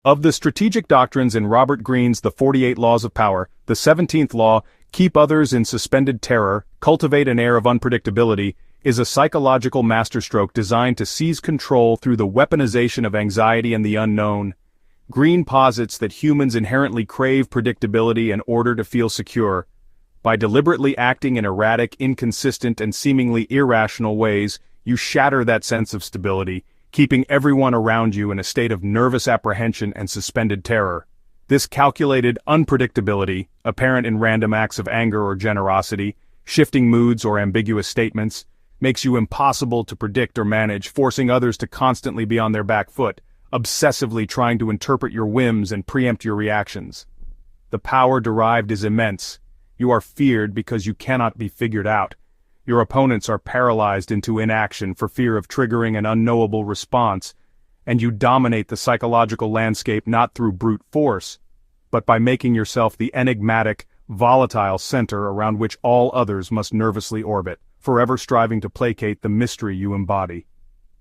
Of the strategic doctrines in Robert Greene's The 48 Laws of Power, the 17th law, keep others in suspended terror, cultivate an air of unpredictability, is a psychological masterstroke designed to seize control through the weaponization of anxiety and the unknown. Greene posits that humans inherently crave predictability in order to feel secure. By deliberately acting in erratic, inconsistent, and seemingly irrational ways, you shatter that sense of stability, keeping everyone around you in a state of nervous apprehension and suspended terror. This calculated unpredictability, apparent in random acts of anger or generosity, shifting moods or ambiguous statements, makes you impossible to predict or manage, forcing others to constantly be on their back foot, obsessively trying to interpret your whims and preempt your reactions. The power derived is immense. You are feared because you cannot be figured out. Your opponents are paralyzed into inaction for fear of triggering an unknowable response, and you dominate the psychological landscape not through brute force, but by making yourself the enigmatic, volatile center around which all others must nervously orbit, forever striving to placate the mystery you embody.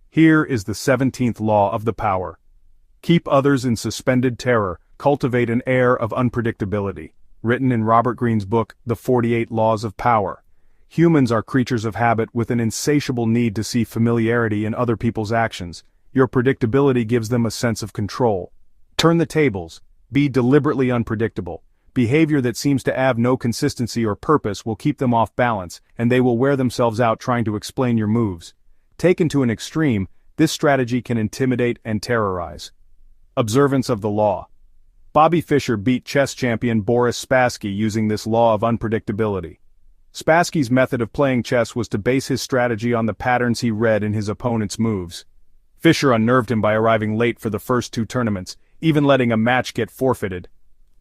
Here is the 17th law of the power. Keep others in suspended terror, cultivate an air of unpredictability. Written in Robert Greene's book, The 48 Laws of Power. Humans are creatures of habit with an insatiable need to see familiarity in other people's actions. Your predictability gives them a sense of control. Turn the tables. Be deliberately unpredictable. Behavior that seems to have no consistency or purpose will keep them off balance, and they will wear themselves out trying to explain your moves. Taken to an extreme, this strategy can intimidate and terrorize. Observance of the law. Bobby Fischer beat chess champion Boris Spassky using this law of unpredictability. Spassky's method of playing chess was to base his strategy on the patterns he read in his opponent's moves. Fischer unnerved him by arriving late for the first two tournaments, even letting a match get forfeited.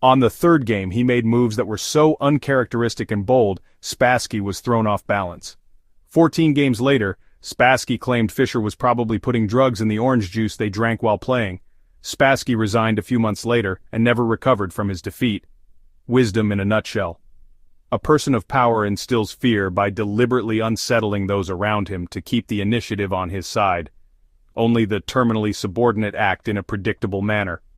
On the third game he made moves that were so uncharacteristic and bold, Spassky was thrown off balance. 14 games later, Spassky claimed Fischer was probably putting drugs in the orange juice they drank while playing. Spassky resigned a few months later and never recovered from his defeat. Wisdom in a nutshell. A person of power instills fear by deliberately unsettling those around him to keep the initiative on his side. Only the terminally subordinate act in a predictable manner.